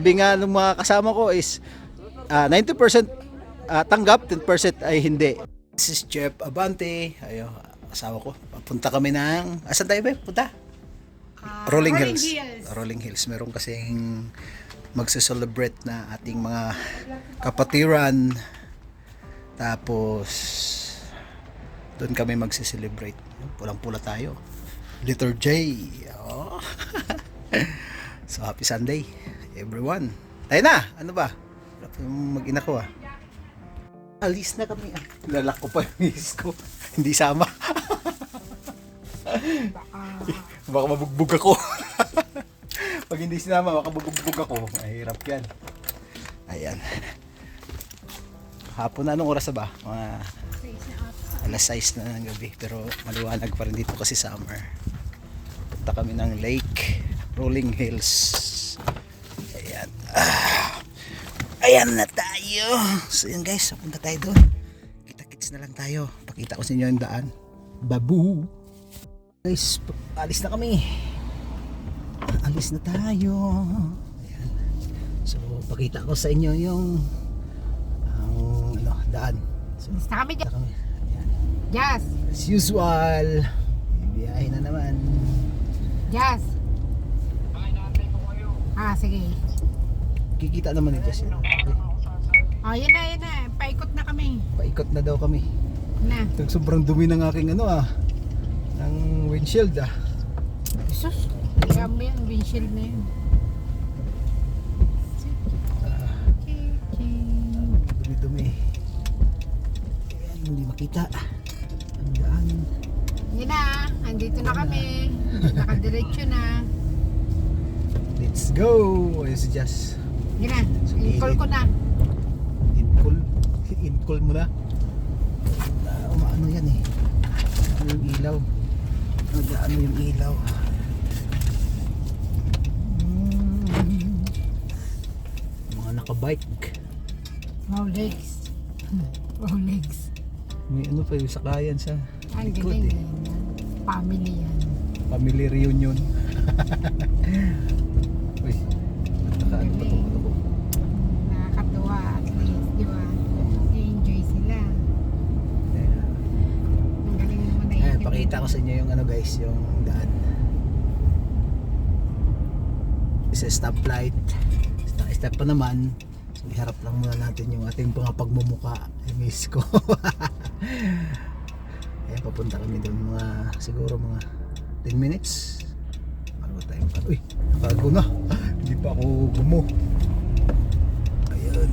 sabi nga ng mga kasama ko is 90% tanggap, 10% ay hindi. This is Jeff Abante. Ayo, asawa ko. Papunta kami ng... Asan tayo ba? Punta? Rolling Hills. Rolling Hills. Meron kasing magse-celebrate na ating mga kapatiran. Tapos doon kami magse-celebrate. Pulang-pula tayo. Letter J. Oh. So happy Sunday everyone. Tayo na. Ano ba? Mag-ina ko Alis na kami Lalak ko pa yung miss ko. Hindi sama. Baka mabugbog ako. Pag hindi sinama, baka mabugbog ako. Mahirap yan. Ayan. Hapon na, anong oras na ba? Mga alas 6 na ng gabi. Pero maliwanag pa rin dito kasi summer. Punta kami ng Lake Rolling Hills. Ayan. Ayan na tayo. So yun guys, punta tayo doon. Kita-kits na lang tayo. Pakita ko sa inyo yung daan. Babu. Guys, alis na kami. Alis na tayo. Ayan. So pakita ko sa inyo yung daan. So, alis na kami dyan. Ayan. Jazz. As usual. Biyahe na naman. Jazz. Sige. Kikita naman ito siya. Yan na. Paikot na kami. Paikot na daw kami. Na. Sobrang dumi ng aking ng windshield Jesus. Kami yung windshield na yun. Dumi-dumi. Ayan, hindi makita. Ang daan. Yan na. Andito na kami. Nakadiretso na. Let's go! Ayun si Jazz. Yan na. I-call ko na. In-call mo na. Umaano yan Ano yung ilaw? Ano yung ilaw? Mga nakabike. Wow legs. Wow legs. May ano pa yung sakayan sa Ang likod galing. Family yan. Family reunion. Uy, nakaano pa ito ko. Nakakatuwa at least, di ba? I-enjoy sila. Ang galing naman na Ayan, pakita ko sa inyo yung guys, yung daan. Isa stoplight. Stop pa naman. So iharap lang muna natin yung ating mga pagmumuka. I miss ko. Ayan, papunta kami doon siguro mga 10 minutes. Bago tayo uy, nakago na. Hindi pa ako gumo. Ayan.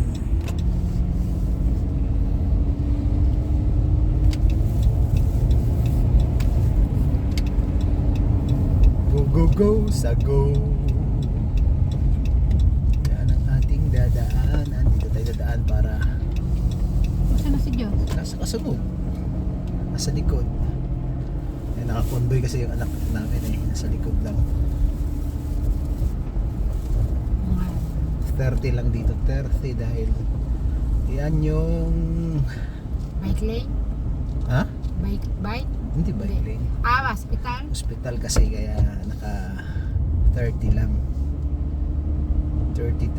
Go, sa go. Yan ang ating dadaanan. Dito tayo dadaan para Saan na si Diyos? nasa kasunod. Nasa likod. Nakakonvoy kasi yung anak namin nasa likod lang. 30 lang dito. 30 dahil yan yung Bike lane? ha? Bike? Hindi bike lane. Hospital? Hospital kasi kaya naka 30 lang. 30.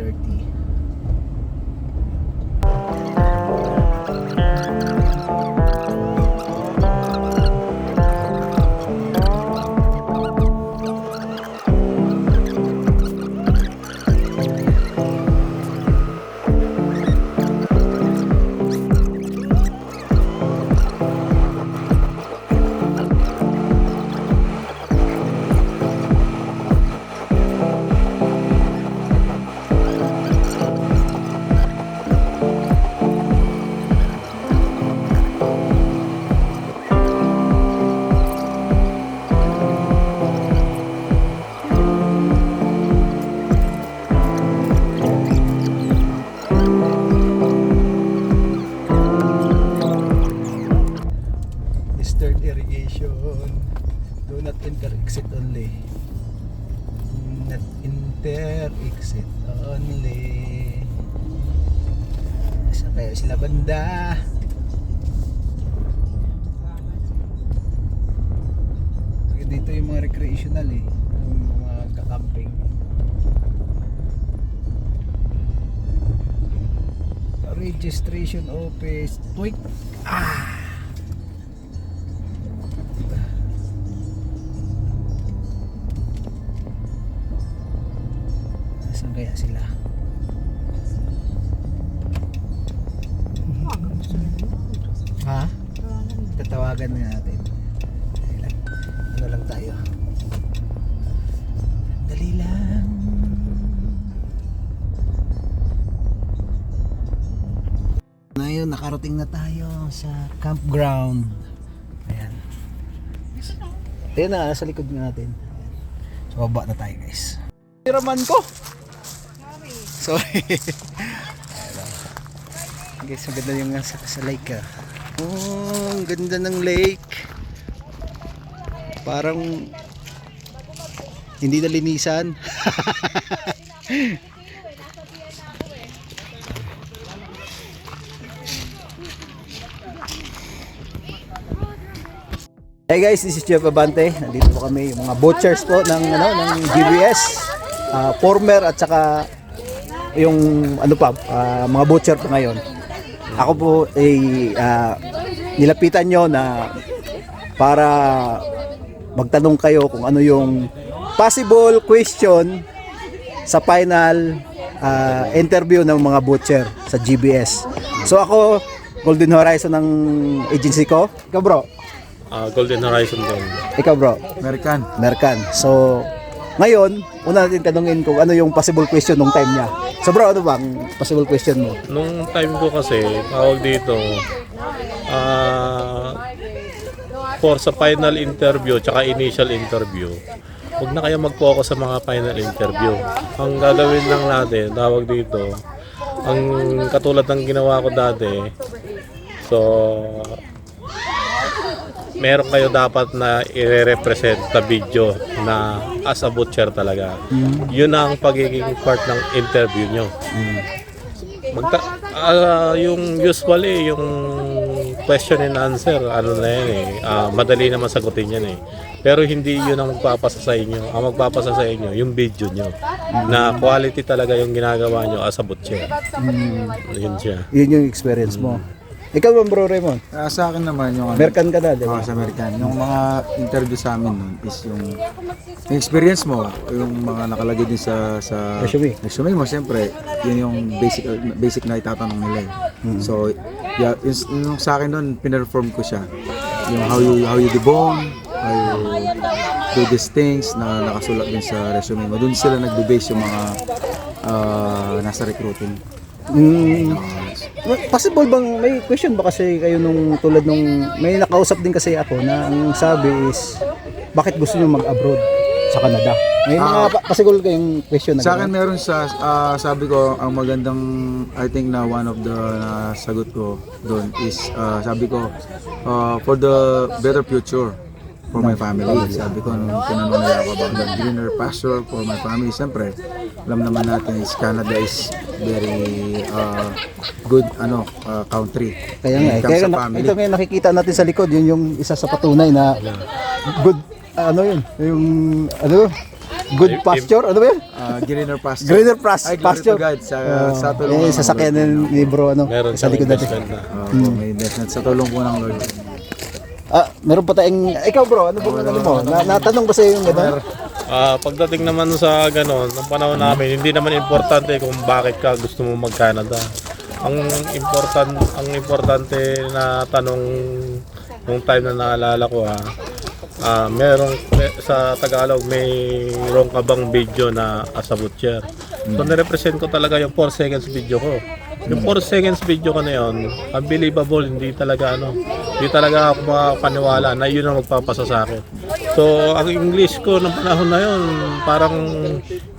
Do not enter, exit only. Not enter, exit only. Saan kaya sila banda? Dito yung mga recreational yung mga kakamping. Registration office. Wait. Saan kaya sila? Ha? Tatawagan na natin. Dali lang. Ano lang tayo? Dali lang. Ngayon, nakarating na tayo sa campground. Ayan. Ayan na, nasa likod natin. Ayan. So, baba na tayo guys. Piraman ko! Sorry. Guys, ang ganda yung sa lake ah. Oh, ang ganda ng lake. Parang hindi nalinisan. Hey guys, this is Jeff Abante. Nandito po kami yung mga butchers po ng ng GBS, former at saka yung mga butcher po ngayon. Ako po ay nilapitan nyo na para magtanong kayo kung ano yung possible question sa final interview ng mga butcher sa GBS. So ako, Golden Horizon ng agency ko. Ikaw bro? Golden Horizon din. Ikaw bro? American. So ngayon, una natin tanungin kung ano yung possible question nung time niya. So bro, ano bang possible question mo? Nung time ko kasi, tawag dito, for sa final interview tsaka initial interview, huwag na kayo mag-focus sa mga final interview. Ang gagawin lang natin, tawag dito, ang katulad ng ginawa ko dati, so meron kayo dapat na i-represent sa video na as a butcher talaga. Yun ang pagiging part ng interview nyo. Yung usually, yung question and answer, ano na yan madali naman sagutin yan Pero hindi yun ang magpapasa sa inyo. Ang magpapasa sa inyo, yung video nyo. Na quality talaga yung ginagawa nyo as a butcher. Yun siya. Yun yung experience mo. Ikaw ba bro Raymond? Sa akin naman yung American ka na, di ba? sa American. Yung mga interview sa amin nun is yung experience mo, yung mga nakalagay din sa Resume. mo, siyempre, yun yung basic na itatanong nila So, yeah, yung sa akin nun, pinerform ko siya. Yung how you debone, how you do these things na nakasulat din sa resume mo. Doon sila nagbe-base yung mga nasa recruiting. Possible bang may question ba kasi kayo nung tulad nung may nakausap din kasi ako na ang sabi is bakit gusto niyo mag-abroad sa Canada? May mga possible kayong question na Sa akin meron sabi ko ang magandang I think na one of the sagot ko doon is sabi ko for the better future for my family. Sabi ko nung tinanong nila ako about the greener pasture for my family. Siyempre, alam naman natin is Canada is very good country. Kaya nga, kaya ito nga nakikita natin sa likod, yun yung isa sa patunay na good good pasture, ano ba yun? Greener pasture. Greener Ay, glory pasture. to God sa tulong ng sasakyan Lord. ni bro Meron sa likod natin. investment na. May investment sa tulong po ng Lord. Meron pa tayong ikaw bro, ano bang ano mo? Natanong ba sa yung gano'n? Pagdating naman sa ganon, ng panahon namin, hindi naman importante kung bakit ka gusto mo mag-Canada. Ang importante na tanong nung time na naalala ko sa Tagalog mayroon ka bang video na as a butcher. So nirepresent ko talaga yung 4 seconds video ko. Yung 4 seconds video ko na yun, unbelievable, hindi talaga ako makapaniwala na yun ang magpapasa sa akin. So ang English ko ng panahon na yun, parang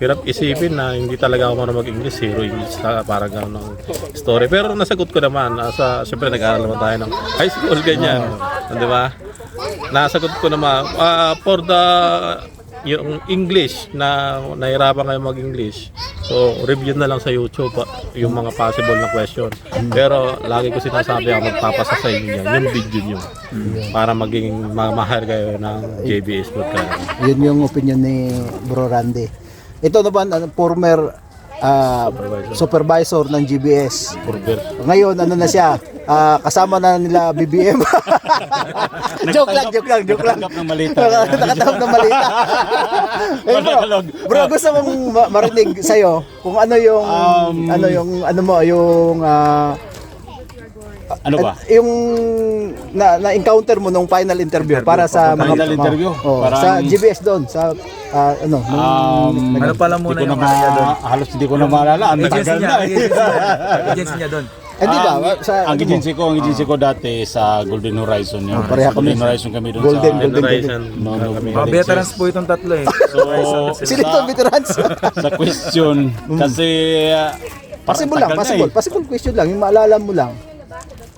hirap isipin na hindi talaga ako marunong mag-English, zero English, parang gano'n story. Pero nasagot ko naman, siyempre nag-aaral naman tayo ng high school, ganyan, di ba? Nasagot ko naman, for the yung English na nahirapan kayo mag-English, so review na lang sa YouTube yung mga possible na question. Pero lagi ko sinasabi ako magpapasa sa inyo yan, yung video nyo para maging mahal kayo ng JBS Podcast. Yun yung opinion ni Bro Randy. Ito naman, former supervisor ng GBS. Burger. Ngayon, ano na siya, kasama na nila BBM. joke lang. Nakatanggap ng malita. Nakatanggap ng malita. Eh, bro, gusto kong marinig sa'yo kung ano yung, Ano ba? yung na-encounter mo nung final interview para sa mga Final interview? Parang- sa GBS doon sa nung Ano pala muna Hindi ko yung na kanya doon? halos hindi ko na maalala. Ang Agency tagal niya, na eh. agency niya doon. di ba sa Ang agency ko dati sa Golden Horizon yun. pareha kami. Golden Horizon kami doon Golden, sa Golden. Horizon. No, Mga veterans po itong tatlo eh. So, sila ito veterans. sa question kasi Possible lang, tagal na possible question lang, yung maalala mo lang.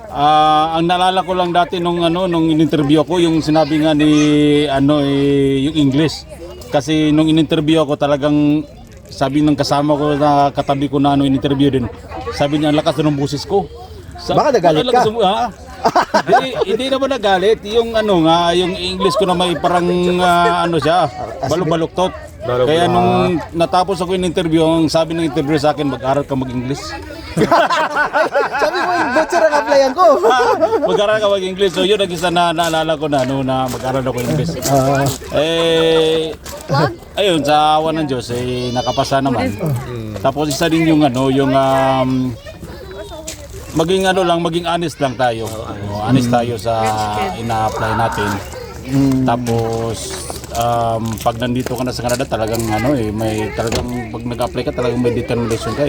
Ang naalala ko lang dati nung in-interview ako yung sinabi nga ni yung English. Kasi nung in-interview ako talagang sabi ng kasama ko na katabi ko na in-interview din. Sabi niya ang lakas ng boses ko. Baka nagalit ka. Hindi naman nagalit. Yung yung English ko na may parang siya, balok-baluktot. Kaya nung natapos ako yung interview, ang sabi ng interview sa akin, mag-aral ka mag-English. Sabi mo, yung butcher ang applyan ko. Mag-aral ka mag-English. So yun ang isa na naalala ko na na mag-aral ako English. Ayun, sa awa ng Diyos, nakapasa naman. Tapos isa din yung maging maging honest lang tayo. Honest tayo sa ina-apply natin. Tapos pag nandito ka na sa Canada talagang may talagang pag nag-apply ka talagang may determination ka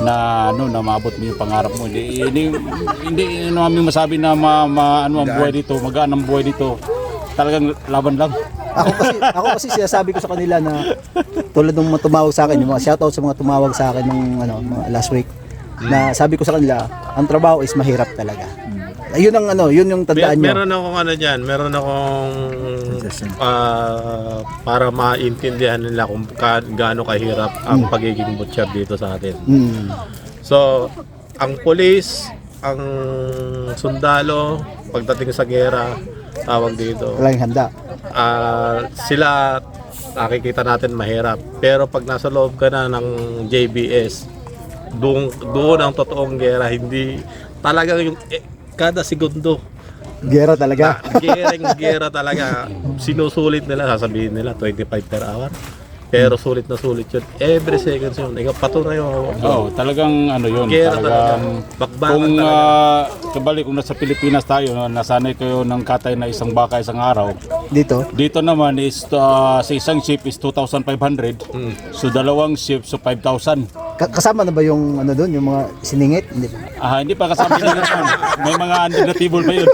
na na maabot mo yung pangarap mo. Hindi namin masabi na ang buhay dito, magaan ang buhay dito. Talagang laban lang. Ako kasi sinasabi ko sa kanila na tulad ng mga tumawag sa akin, yung mga shoutout sa mga tumawag sa akin nung mga last week, na sabi ko sa kanila, ang trabaho is mahirap talaga. Yun yung tandaan nyo. Meron akong para maintindihan nila kung gaano kahirap ang pagiging butcher dito sa atin. So, ang pulis, ang sundalo, pagdating sa gera, tawag dito, Walang handa. sila nakikita natin mahirap. Pero pag nasa loob ka na ng JBS, doon ang totoong gera, hindi talagang yung kada segundo Gera talaga. gera talaga. Sinusulit nila, sasabihin nila 25 per hour. Pero sulit na sulit yun. Every seconds yun. Ikaw patunay mo. Talagang yun. Gera talaga. Talagang Bakbakan kung talaga. kabali kung nasa Pilipinas tayo, nasanay kayo ng katay na isang baka isang araw. Dito naman is sa isang ship is 2,500. So dalawang ship so 5,000. Kasama na ba yung doon, yung mga siningit? Hindi. Hindi pa kasama yun. May mga undebatable pa yun.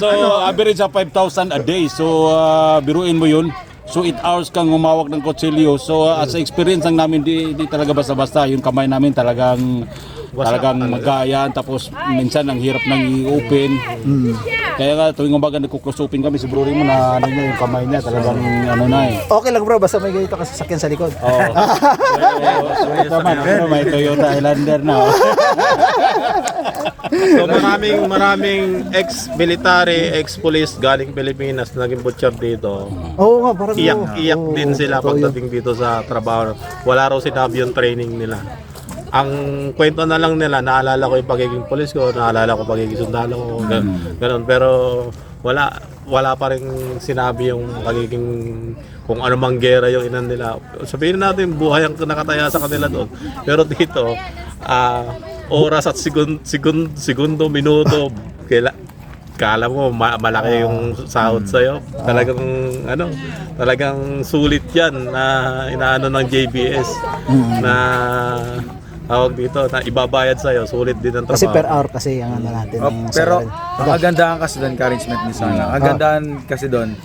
So average sa 5,000 a day. So biruin mo yun. So 8 hours kang humawak ng kutsilyo. So as experience lang namin, di talaga basta-basta. Yung kamay namin talagang magayaan. Tapos minsan ang hirap nang i-open. Kaya nga tuwing umaga nagkukrosс open kami, siguro mo na yung kamay niya talagang Okay lang bro, basta may ganito kasasakyan sa likod. May Toyota Highlander na. So maraming ex-military, ex-police galing Pilipinas naging butcher dito. Oo nga, parang Iyak din sila pagdating dito sa trabaho. Wala raw sinabi yung training nila. Ang kwento na lang nila, naalala ko yung pagiging police ko, naalala ko pagiging sundalo ko, ganun. Pero wala pa rin sinabi yung pagiging kung ano mang gera yung inan nila. Sabihin natin buhay ang nakataya sa kanila doon. Pero dito, oras at segundo, minuto, kala mo malaki yung sahod sa'yo. Talagang sulit yan na inaano ng JBS na tawag dito na ibabayad sa'yo, sulit din ang trabaho. Kasi per hour kasi ang natin. Pero ang kagandahan kasi doon, encouragement ni Sana. Ang kagandahan kasi doon,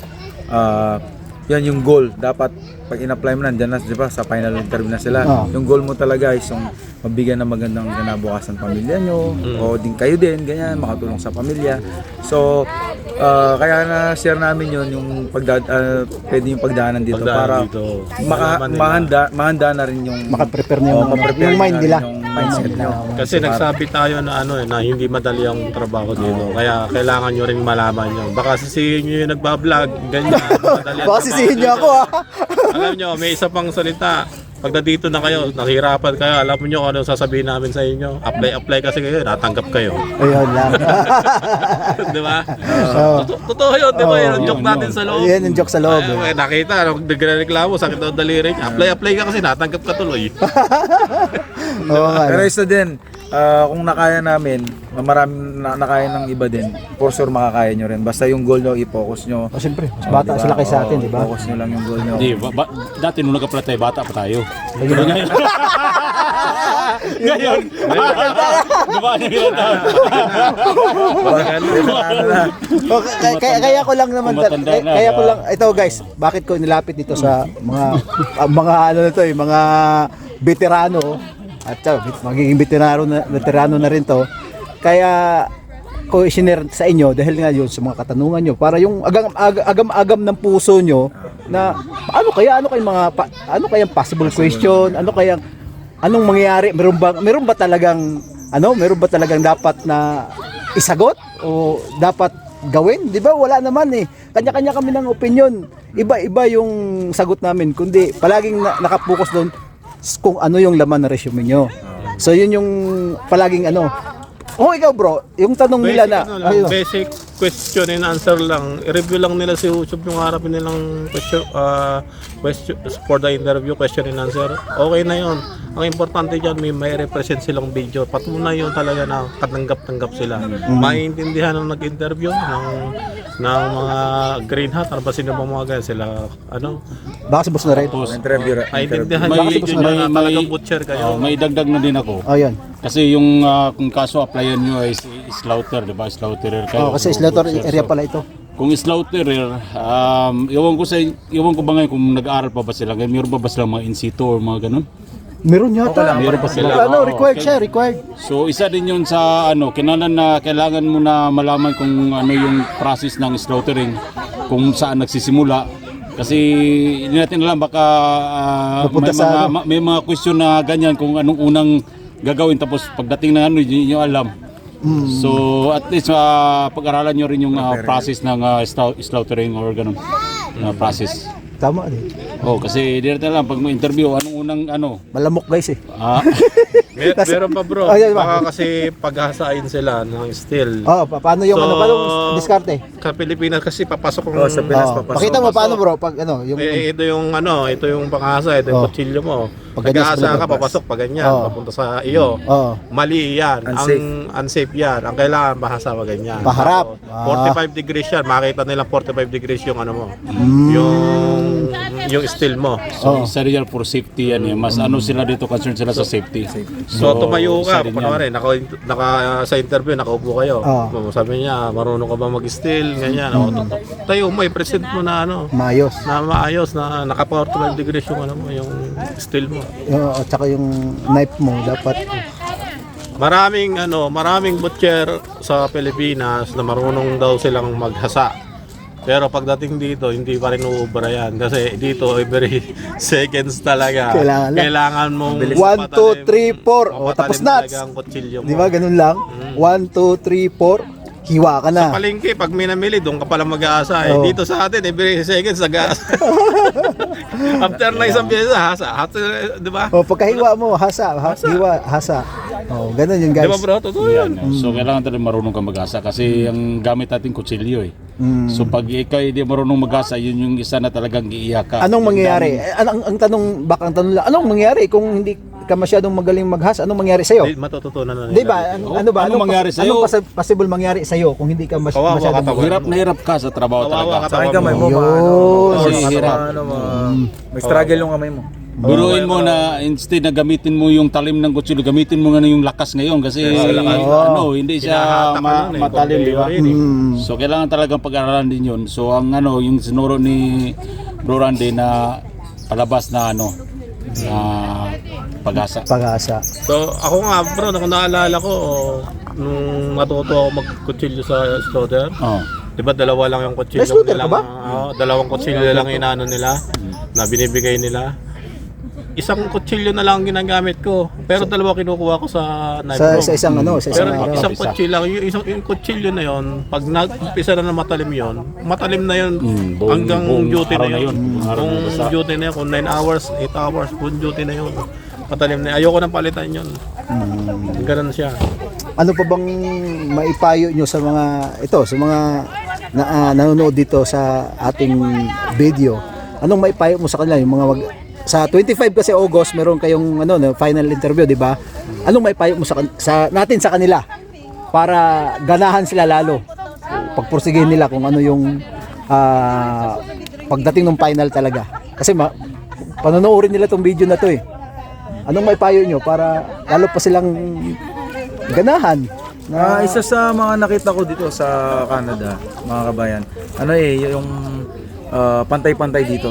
yan yung goal. Dapat pag in-apply mo nandiyan na, di ba, sa final interview na sila. Yung goal mo talaga is yung mabigyan ng magandang kinabukasan pamilya nyo, o din kayo din, ganyan, makatulong sa pamilya. So, kaya na-share namin yun, yung pwede yung pagdaanan dito para mahanda na rin yung makaprepare na yung mind nila. Yung mindset nyo. Kasi nagsabi tayo na na hindi madali ang trabaho dito. Kaya kailangan nyo rin malaman nyo. Baka sisihin nyo yung nagbablog, ganyan. Baka sisihin nyo ako Alam nyo, may isa pang salita. pag nandito na kayo, nahirapan kayo, alam niyo kung ano sasabihin namin sa inyo. Apply kasi kayo, natanggap kayo. Ayun lang. Di ba? Totoo yun, di ba? Yun ang joke natin sa loob. Yan ang joke sa loob. Ay, nakita, nagreklamo, sakit ng daliri niya. Apply ka kasi natanggap ka tuloy. Oo nga. Pero isa din, kung nakaya namin, marami nakaya ng iba din, for sure makakaya nyo rin. Basta yung goal nyo, i-focus nyo. Oh, siyempre, mas bata sila kaysa atin, di ba? Focus nyo lang yung goal nyo. Hindi, dati nung nag-apply tayo, bata pa tayo. Ngayon, diba niya ginataon? Oh, kaya ko lang naman Matanda na, kaya ko lang ito guys, bakit ko nilapit dito sa mga ano na to, mga veterano at magiging veterano na rin to. Kaya ko isinare sa inyo dahil nga yun sa mga katanungan nyo para yung agam-agam ng puso nyo na ano kayang possible question, anong mangyayari, meron ba talagang dapat na isagot o dapat gawin? 'Di ba? Wala naman eh. Kanya-kanya kami ng opinion. Iba-iba yung sagot namin, kundi palaging nakapokus doon kung ano yung laman ng resume nyo. So yun yung palaging ano. Oh, ikaw bro, yung tanong nila na ayun. Basic question and answer lang. I-review lang nila si YouTube yung harapin nilang question for the interview, question and answer. Okay na yun. Ang importante dyan, may represent silang video. Patunay yun talaga na katanggap-tanggap sila. Maintindihan ng nag-interview ng mga green hat. Ano ba sino ba mga ganyan sila? Ano? Baka si boss na rin. Interview. Maintindihan May- yung video may- na talagang butcher kayo. May dagdag na din ako. Oh, yun. Kasi yung kung kaso applyan nyo ay slaughter, di ba? Slaughterer kayo. Oh, kasi slaughter area pala ito. Kung slaughterer, iwan ko ba ngayon kung nag-aaral pa ba sila? Mayroon pa ba sila mga in situ or mga ganun? Meron yata. Meron pa sila. Ano, required Okay. siya, required. So isa din yun sa kailangan mo na malaman kung ano yung process ng slaughtering, kung saan nagsisimula. Kasi hindi natin alam baka Pupunta sa may mga question na ganyan kung anong unang gagawin tapos pagdating na hindi nyo alam. So at least pag-aralan nyo rin yung process ng slaughtering or ganun na process. Tama din. Oh, kasi di natin alam pag may interview anong unang Malamok guys eh. Meron pa bro. Ayun ba? Baka kasi paghasain sila ng steel. Oh, paano yung So, paano diskarte? Sa Pilipinas kasi papasok ng Sa Pinas Oh, papasok. pakita mo paano bro pag ano, yung ito yung panghasa, ito yung Oh. kutsilyo mo. Pag ganyan sa Nag-aasa ka, labas. papasok pa ganyan, Oh. papunta sa iyo. oh, Mali yan. Unsafe. Ang unsafe yan. Ang kailangan bahasa pa ganyan. Paharap. So, 45 degrees yan. Makita nila 45 degrees yung ano mo. Yung steel mo. So isa rin yan for safety yan eh. Mas sila dito concerned sila sa safety. So, tumayo isa ka, rin yan. kunwari, sa interview, nakaupo kayo. Oh. Sabi niya, marunong ka ba mag-steel? Ganyan. Tayo mo, i-present mo na maayos. na maayos, na naka 45 degrees yung yung steel mo. At saka yung knife mo dapat Maraming butcher sa Pilipinas na marunong daw silang maghasa. Pero pagdating dito, hindi pa rin uubra yan. Kasi dito, every seconds talaga. Kailangan lang. Kailangan mong 1, 2, 3, 4. Oh, tapos na. ang kutsilyo mo. Di ba ganun lang? 1, 2, 3, 4. Hiwa ka na. Palengke, pag may namili, doon ka pala mag-aasa. Oh. Dito sa atin, every seconds nag-aasa. After na isang beses, hasa. Di ba? Oh, pagkahiwa mo, hiwa, hasa. Oh, ganun yun guys. Di ba bro? Totoo yan. So kailangan talaga marunong kang mag-asa kasi ang gamit natin kutsilyo eh. So pag ikaw hindi marunong mag-asa, yun yung isa na talagang iiyak ka. Anong mangyayari? Ang tanong lang, anong mangyayari kung hindi ka masyadong magaling maghasa? Anong mangyayari sa'yo? Matututunan na nila. Di ba? Anong mangyari sa'yo? Anong possible mangyari sa'yo kung hindi ka Kawawa masyadong ka, Hirap na hirap ka sa trabaho Kawawa talaga. ka, Sa kamay mo, Yun. Kasi hirap. may struggle yung kamay mo. Biruin mo na instead na gamitin mo yung talim ng kutsilyo, gamitin mo nga na yung lakas ngayon kasi hindi siya Hinahatak ka nun eh, matalim, di ba? yun eh. So kailangan talagang pag-aralan din yun. So ang yung sinuro ni Bro Randy na palabas na na pag-asa. Pag-asa. So ako nga bro, kung naalala ko, nung matuto ako magkutsilyo sa slaughter, Oh. di ba dalawa lang yung kutsilyo May slaughter ka ba? dalawang kutsilyo lang inano nila, na binibigay nila. isang kutsilyo na lang ang ginagamit ko. Pero dalawa kinukuha ko sa knife Sa, room. sa isang ano, sa isang Pero araw. isang kutsilyo lang, yung kutsilyo na yon, pag nag-umpisa na matalim yon, matalim na yon hanggang duty na yun. Kung duty na yun, kung 9 hours, 8 hours, kung duty na yun, matalim na. Ayoko nang palitan yun. Ganun siya. Ano pa bang maipayo nyo sa mga sa mga nanonood dito sa ating video? Anong maipayo mo sa kanila yung mga sa 25 kasi August meron kayong final interview, di ba? Anong maipayo mo sa natin sa kanila para ganahan sila lalo? Pagpursigihin nila kung ano yung pagdating ng final talaga. Kasi panonoorin nila tong video na to eh. Anong maipayo nyo para lalo pa silang ganahan? Isa sa mga nakita ko dito sa Canada, mga kabayan, yung pantay-pantay dito.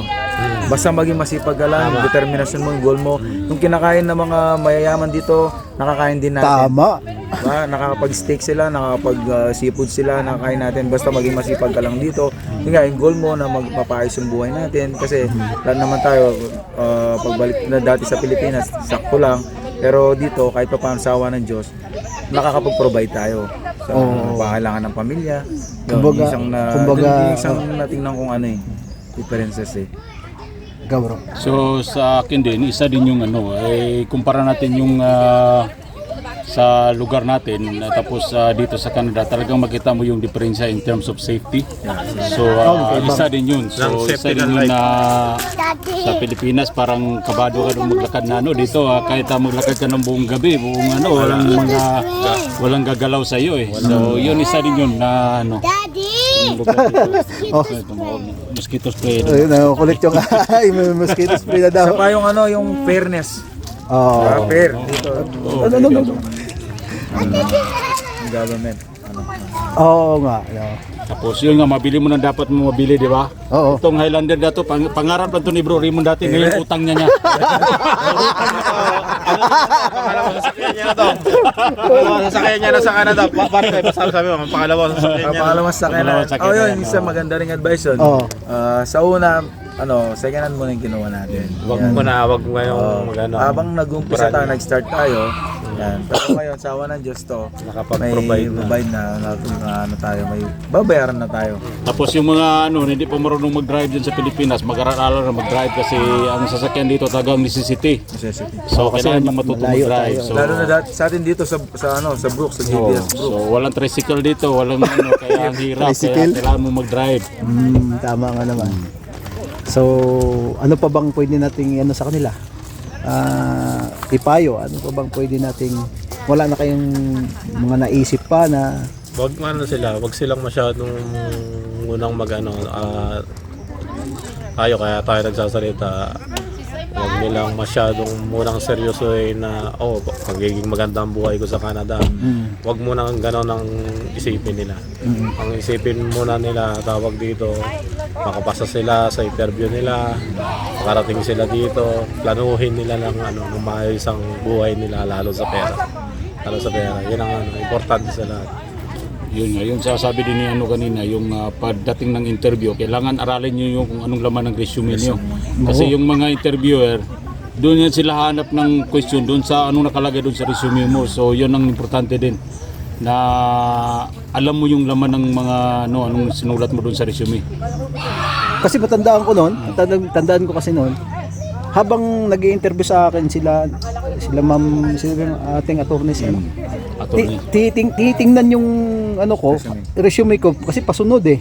Basta maging masipag ka lang, yung determinasyon mo, yung goal mo. Yung kinakain ng mga mayayaman dito, nakakain din natin. Tama. Diba? Nakakapag-steak sila, nakakapag-seafood sila, nakakain natin. Basta maging masipag ka lang dito. Yung goal mo na magpapaayos yung buhay natin. Kasi lahat naman tayo, pagbalik na dati sa Pilipinas, sakto lang. Pero dito, kahit pa paano sa awa ng Diyos, nakakapag-provide tayo sa pangailangan ng pamilya. Kumbaga- Yung isang natingnan kong differences eh. Ikaw, bro. So sa akin din, isa din yung kumpara natin yung sa lugar natin tapos dito sa Canada, talagang makita mo yung diferensya in terms of safety. So isa din yun. So isa din yun na sa Pilipinas parang kabado ka nung maglakad na dito kahit maglakad ka ng buong gabi, buong walang gagalaw sa iyo eh. So yun isa din yun na mosquito spray. Ayun, kulit yung may mosquito spray na daw. Isa pa yung fairness. Fair dito. Ano? Yung government. Oo nga. No. Tapos yun nga, mabili mo na dapat mo mabili, di ba? Oo. Itong Highlander na to, pangarap lang to ni Bro Raymond dati, ngayon utang niya. Pangalawang sasakyan niya na sa Canada. Bakit kayo sabi mo, pangalawang sasakyan niya. Pangalawang sakyan na. Pangalawang sakyan Yun, na. isa maganda ring advice yun. Oo. Sa una, second hand muna yung kinuha natin. Wag Yan. mo na, wag mo yung magano. Habang nag-umpisa tayo, nag-start tayo, yan. Pero ngayon, sa awa ng Diyos to, Nakapag-provide na. provide na tayo, may babayaran na tayo. Tapos yung mga hindi pa marunong mag-drive dyan sa Pilipinas, mag-aaral na mag-drive kasi ang sasakyan dito talagang necessity. Necessity. So kailangan nyo matutong malayo mag-drive. tayo. So, Lalo na dati, sa atin dito sa Brooks, sa GPS Brooks. so walang tricycle dito, walang kaya ang hirap, kaya Tricycle? kailangan mo mag-drive. Tama nga naman. So, ano pa bang pwede nating sa kanila? Ipayo, ano pa bang pwede nating wala na kayong mga naisip pa na Wag wag silang masyadong unang tayo kaya tayo nagsasalita. Wag nilang masyadong munang seryosohin na pagiging maganda ang buhay ko sa Canada. Wag mo nang gano'n ang isipin nila. Ang isipin muna nila, tawag dito, makapasa sila sa interview nila, makarating sila dito, planuhin nila ng ng maayos ang buhay nila lalo sa pera. Lalo sa pera. Yan ang importante sa lahat. Yun nga, yung sasabi din ni kanina, yung pagdating ng interview, kailangan aralin nyo yung kung anong laman ng resume nyo. Kasi yung mga interviewer, doon yan sila hanap ng question, doon sa anong nakalagay doon sa resume mo. So yun ang importante din, na alam mo yung laman ng mga anong sinulat mo doon sa resume. kasi matandaan ko noon, tandaan ko kasi noon, habang nag-i-interview sa akin sila ma'am, sila yung ating attorney Attorney. titingnan yung resume ko kasi pasunod eh.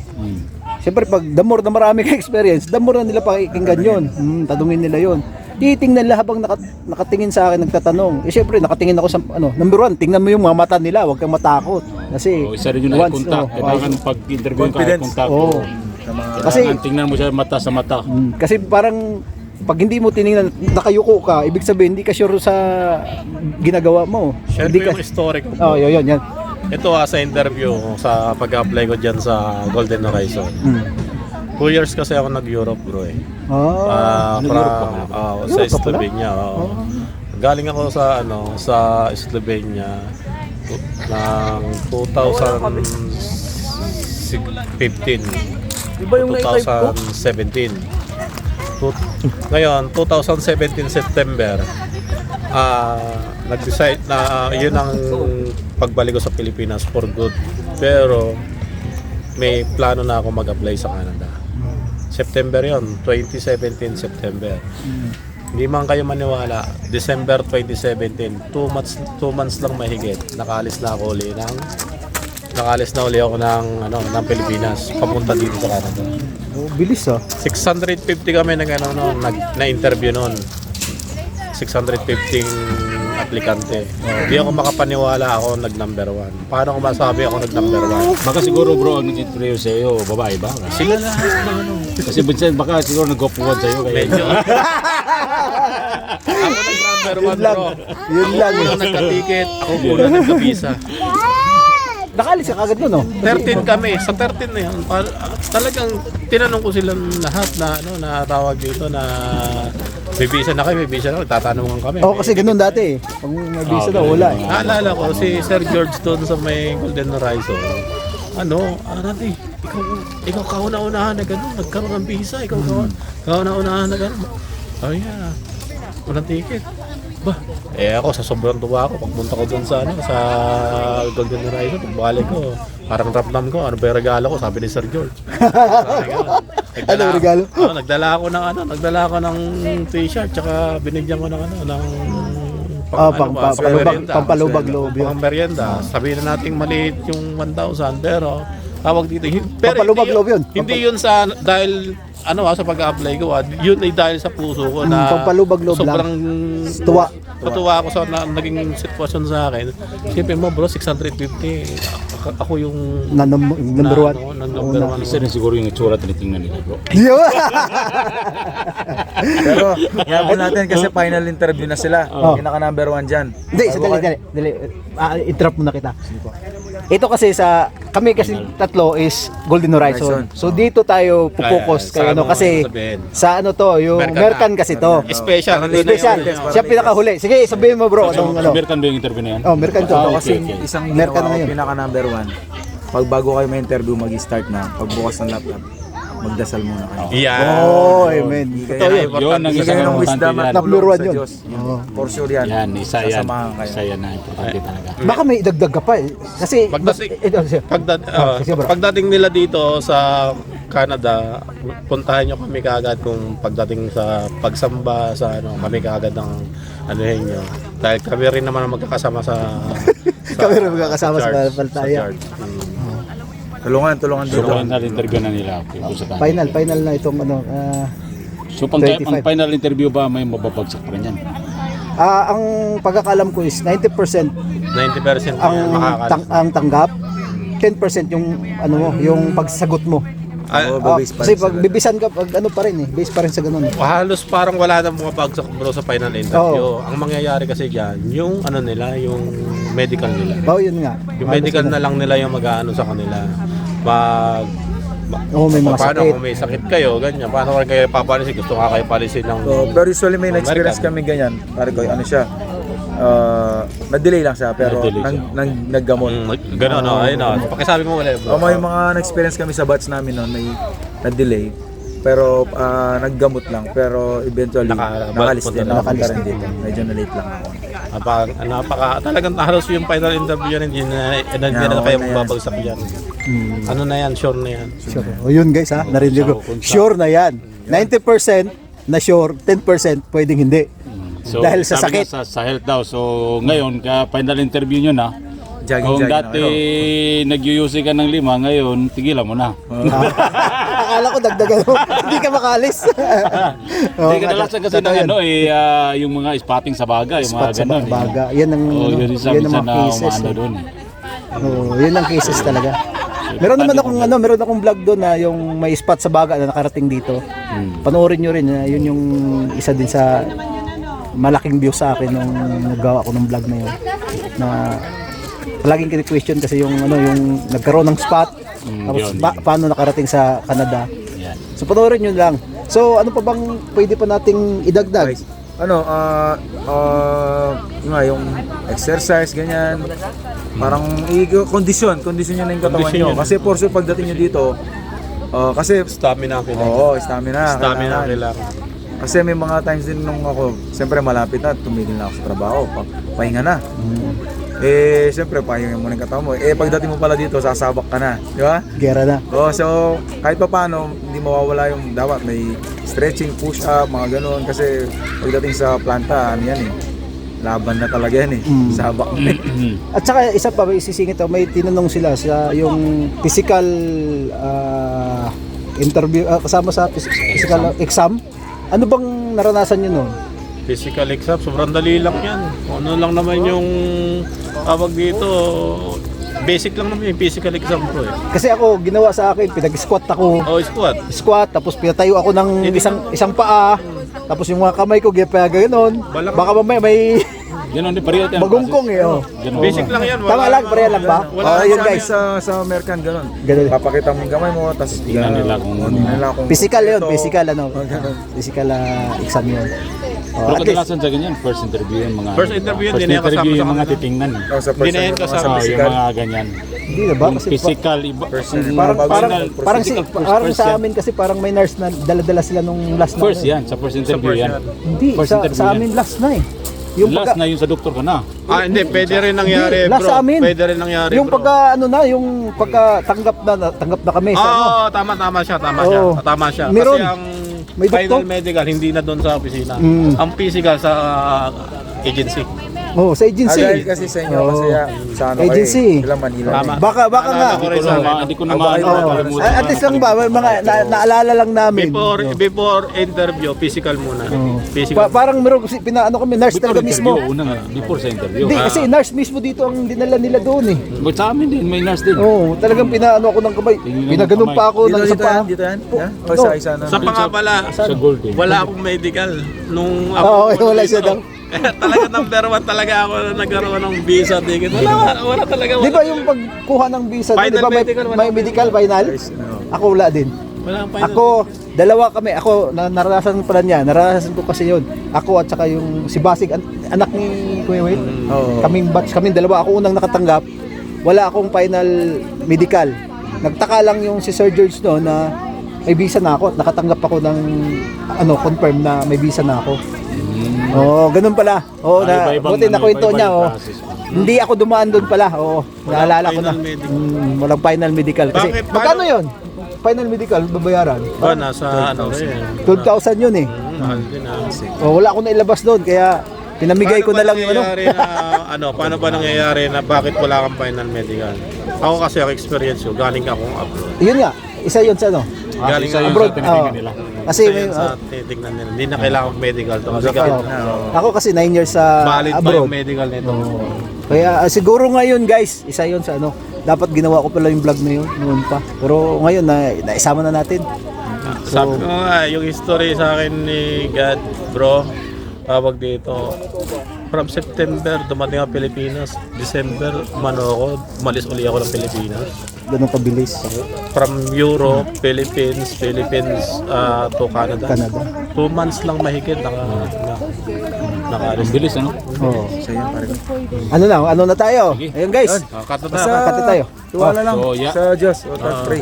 Siyempre pag the more na marami ka experience, the more na nila pakikinggan yun. Tanungin nila yun. Titingnan nila habang nakatingin sa akin, nagtatanong. Siyempre nakatingin ako sa number one, tingnan mo yung mga mata nila, huwag kang matakot. Kasi Isa rin yung eye contact. Kailangan pag-interview ka, eye Confidence. contact. Oo. Kasi Kasi tingnan mo siya mata sa mata. kasi parang pag hindi mo tiningnan, nakayuko ka, ibig sabihin hindi ka sure sa ginagawa mo. Share Hindi ko yung story ko. yun. Ito sa interview sa pag-apply ko dyan sa Golden Horizon. 2 years kasi ako nag-Europe, bro eh. Sa Slovenia. Galing ako sa sa Slovenia ng 2015. Iba yung 2017. Ngayon, 2017 September, nag-decide na yun ang pagbalik ko sa Pilipinas for good. Pero may plano na ako mag-apply sa Canada. September yon, 2017 September. Hindi man kayo maniwala, December 2017, 2 months lang mahigit, nakaalis na uli ako ng Pilipinas papunta dito sa Canada. Oh, bilis ah. 650 kami na-interview noon. 650 aplikante. Hindi ako makapaniwala ako nag-number 1. Paano ko masabi ako nag-number 1? Baka siguro bro, ang nag-interview sa iyo, babae ba? Sila lahat na Kasi minsan baka siguro nag-go-forward sa iyo. medyo. Ako nag-number 1 bro. Yun lang. Ako lang nagka-ticket, ako una nagka-visa. Nakaalis ka agad nun, no? 13 kami, sa 13 na yan, talagang tinanong ko silang lahat na tawag dito na may visa na kayo, tatanungan kami. Oo, kasi ganun dati eh. Pag may visa daw, wala eh. Naalala ko si Sir George doon sa may Golden Horizon. Randy, ikaw kauna-unahan na gano'n, nagkaroon ng visa, ikaw kauna-unahan na gano'n. Oh yeah, walang ticket. Ako sa sobrang tuwa ako pagpunta ko doon sa Golden Horizon, pagbalik ko, parang ramdam ko, ano ba yung regalo ko, sabi ni Sir George. Ano yung regalo? Nagdala ako ng t-shirt, tsaka binigyan ko ng pampalubag-loob yun. Pang merienda. Sabihin na natin maliit yung 1,000, pero tawag dito. Pero Pampalubag-loob yun? Hindi yun dahil sa pag-apply ko, yun ay dahil sa puso ko na pampalubag-loob lang. sobrang Tuwa. Natuwa ako sa naging sitwasyon sa akin. Siyempre mo bro, 650. Ako yung number 1. number 1. Isa rin siguro yung itsura tinitingnan nila bro. Yun! Pero yabon natin kasi final interview na sila. Pinaka number 1 dyan. Hindi, dali. Interrupt muna kita. Ito kasi kami kasi tatlo is Golden Horizon. So dito tayo pupokus kay kasi sa yung Mercan kasi to. Special. Siya pinakahuli. Sige, sabihin mo bro. American ba yung interview na yan? Oh, Mercan to. Kasi okay. isang Mercan ginawa na ko, ngayon. pinaka number 1. Pag bago kayo may interview, mag-start na. Pagbukas ng laptop, magdasal muna kayo. Yeah. Oh, amen. Totoo yun. Yun ang Bigay isang ng wisdom at Number tulong 1 sa yun. Diyos. For sure yan. Yan, isa yan. Sasamahan kayo. Isa yan na importante talaga. Baka may idagdag ka pa eh. Kasi Pagdating nila dito sa Canada, puntahan nyo kami kaagad kung pagdating sa pagsamba sa kami kaagad ng nyo. Dahil kami rin naman ang magkakasama sa kami rin magkakasama sa Palataya. Tulungan So, dito. final interview na nila. Final na itong So, ang 25. final interview ba may mababagsak pa rin yan? ang pagkakalam ko is 90% 90% ang tanggap, 10% yung yung pagsagot mo. Babase pa Kasi rin pag sila. bibisan ka pag pa rin eh, base pa rin sa ganun eh. Halos parang wala nang bumabagsak bro sa final interview. Ang mangyayari kasi diyan, yung yung medical nila. Oh, yun nga. Yung medical na lang nila yung mag-aano sa kanila. May mga paano sakit. kung may sakit kayo, ganyan. Paano kayo papalisin? Gusto nga kayo palisin ng... Pero usually may na-experience kami ganyan. Pare ko, siya. Na-delay lang siya pero Na-delay siya. naggamot. Gano'n, ayun na. Pakisabi mo wala bro. May mga na-experience kami sa batch namin noon, may na-delay. Pero naggamot lang. Pero eventually, nakalis din. Nakapunta rin dito. Medyo na-late lang ako. Talagang halos yung final interview yan, hindi na kayo magbabagsak yan. Ano na yan, sure na yan. Sure. O yun guys ha, narinig ko. Sure na yan. 90% na sure, 10% pwedeng hindi. So, Dahil sa sabi sakit. nga sa health daw. So, ngayon, final interview nyo na. Kung dati nag-UUC ka ng 5, ngayon, tigilan mo na. Akala ko dagdagan mo, hindi ka makalis. Hindi kadalasan kasi ng yung mga spotting sa baga, yung mga ganun. Baga. Yan ang Yun yung yan ang mga na cases. umano doon. Yun ang cases talaga. Meron naman akong vlog doon na yung may spot sa baga na nakarating dito. Panoorin nyo rin, yun yung isa din sa malaking view sa akin nung nagawa ko ng vlog na yun. Na palaging kini-question kasi yung nagkaroon ng spot tapos paano nakarating sa Canada. So panoorin nyo lang. So ano pa bang pwede pa nating idagdag? Yung exercise ganyan. Parang kondisyon nyo na yung katawan nyo. Kasi for sure pagdating nyo dito, kasi Stamina ang kailangan. Oo, stamina. Stamina ang kailangan. Kasi may mga times din nung ako, siyempre malapit na, tumigil na ako sa trabaho, pahinga na. Eh, siyempre, pahinga mo ng katawan mo. Eh, pagdating mo pala dito, sasabak ka na. Di ba? Gera na. Oh, so, kahit pa paano, hindi mawawala yung dapat may stretching, push-up, mga ganun. Kasi pagdating sa planta, ano yan eh, laban na talaga yan eh. Sabak na eh. At saka isa pa, may isisingit ako, may tinanong sila sa yung physical interview, kasama sa physical exam. Ano bang naranasan nyo nun? Physical exam, sobrang dali lang yan. Ano lang naman yung tawag dito, basic lang naman yung physical exam ko eh. Kasi ako, ginawa sa akin, pinag-squat ako. Oh, squat. Squat, tapos pinatayo ako ng isang paa. Tapos yung mga kamay ko, gano'n. Baka mamaya may Ganun din, pareho tayo. bagungkong eh. Oh. Basic lang yan. Tama lang, pareha lang ba? Wala Yun guys. Sa American, ganun. Ganun. Papakita mo yung kamay mo, tapos Tingnan nila kung- Physical yun, ito. physical Physical exam yun. Pero kadalasan sa ganyan, first interview yung mga... First interview yun, first hindi na interview kasama yung sa mga kanila. titingnan. Oh, sa Hindi na yan person, kasama. sa Yung physical. mga ganyan. Hindi na ba? Yung Kasi physical, iba. parang first sa yan. amin kasi parang may nurse na dala-dala sila nung last na. First yan, sa first interview first yan. yan. Hindi, First sa interview yan. amin last na eh. Yung last na yun sa doktor ka na. Hindi, pwede rin nangyari, Hindi, last bro. sa amin. Pwede rin nangyari, Yung bro. yung pagka tanggap na kami sa ano. Oo, tama siya. Oo. Tama siya. Meron. Kasi ang May final doktor. medical, hindi na doon sa opisina. Ang physical sa agency. Oh, sa agency. Kasi sa inyo, Oo. kasi sa ano Agency. kayo, sila Manila. Tama. Baka nga. Naalala ko rin sa akin. Hindi ko na Ang bahay mo, makalimutan. At least lang ba, may mga naalala lang namin. Before interview, physical muna. Physical. Parang meron kasi kami nurse talaga mismo. Before sa interview. Hindi, kasi nurse mismo dito ang dinala nila doon eh. But sa amin din, may nurse din. Oo, talagang pinaano ako ng kamay. Pinaganon pa ako ng isa pa. Dito yan? Yeah? O No. sa isa na? Sa nga pala, Sa Golden. wala akong medical nung Oo, ako. wala siya daw. Talaga number 1 talaga ako na nagkaroon ng visa ticket. Wala talaga. Di ba yung pagkuha ng visa, Final di ba medical, wala may medical final? Ako wala din. Wala ang final. Ako, dalawa kami. Ako, naranasan pala niya. Naranasan ko kasi yun. Ako at saka yung si Basig, anak ni Kuya Will. Oo. Kaming batch, kaming dalawa. Ako unang nakatanggap. Wala akong final medical. Nagtaka lang yung si Sir George no na may visa na ako at nakatanggap ako ng confirm na may visa na ako. Oo, ganun pala. Oo, buti na kwento niya. Oo. Hindi ako dumaan doon pala. Oo, naalala ko na. final medical. Walang final medical. Kasi, Bakit? magkano yun? Final medical, babayaran. Ba, nasa ano rin. 12,000 yun eh. Mahal din ah. Oh, wala akong nailabas doon, kaya pinamigay ko na lang yung ano. Paano ba nangyayari na bakit wala kang final medical? Ako kasi ang experience ko, galing akong abroad. Yun nga, isa yun sa ano. Galing isa yun abroad, sa tinitingnan oo. nila. Kasi Kasi may, sa titignan nila. Hindi na kailangan medical to. Kasi oo. Ako kasi 9 years sa valid pa abroad. yung medical nito. Kaya siguro ngayon guys, isa yun sa ano. Dapat ginawa ko pala yung vlog na yun noon pa. Pero ngayon naisama na natin. Sabi ko nga, yung history sa akin ni God, bro, tawag dito, from September, dumating ako Pilipinas. December, umalis uli ako ng Pilipinas. Ganun kabilis. From Europe, Philippines to Canada. 2 months lang mahigit nakaalis. Ang bilis, ano? Oo. Sa yan, pare. Ano na tayo? Ayun guys. Kata Basta, na. Kati tayo. Tiwala lang So, yeah. sa Diyos. O pray.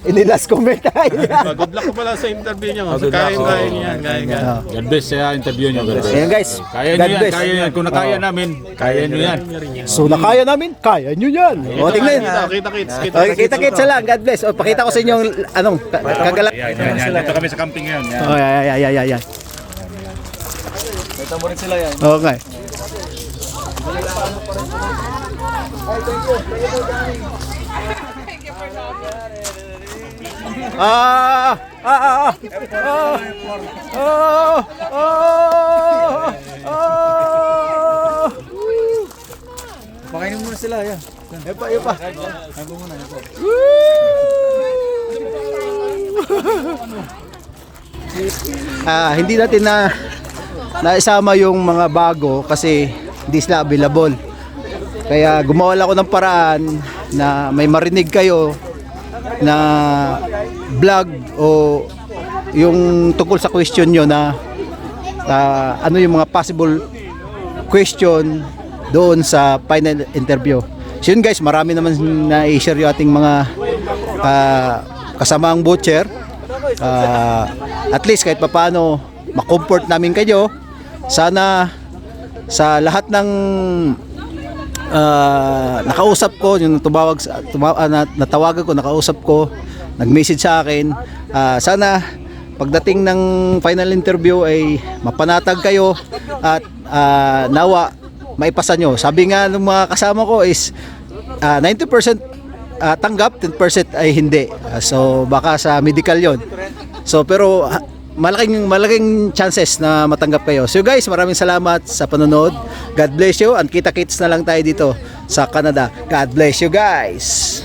Inilas comment tayo. Good luck ko pala sa interview niyo. good luck. Kaya yan. God bless sa interview nyo. God bless. Ayun guys. Kaya nyo God yan, bless. kaya yan. Kung nakaya namin, kaya nyo yan. So nakaya namin, kaya nyo yan. O tingnan. Kita-kits. Okay, kita-kits lang. God bless. O pakita ko sa inyo yung kagalak. Yan. Dito kami sa camping ngayon. Yan. Oh, yan. Kita mo rin sila yan. Okay. Pakainin mo na sila yan. Epa. Hindi natin naisama yung mga bago kasi hindi sila available. Kaya gumawa lang ako ng paraan na may marinig kayo na vlog o yung tungkol sa question nyo na ano yung mga possible question doon sa final interview. So yun guys, marami naman na i-share yung ating mga kasamaang butcher. At least kahit papaano ma-comfort namin kayo. Sana sa lahat ng nakausap ko, yung natawagan ko, nakausap ko, nag-message sa akin, sana pagdating ng final interview ay mapanatag kayo at nawa maipasa nyo. Sabi nga ng mga kasama ko is 90% tanggap, 10% ay hindi. So baka sa medical yon. So pero malaking chances na matanggap kayo. So guys, maraming salamat sa panonood. God bless you and kita-kits na lang tayo dito sa Canada. God bless you guys.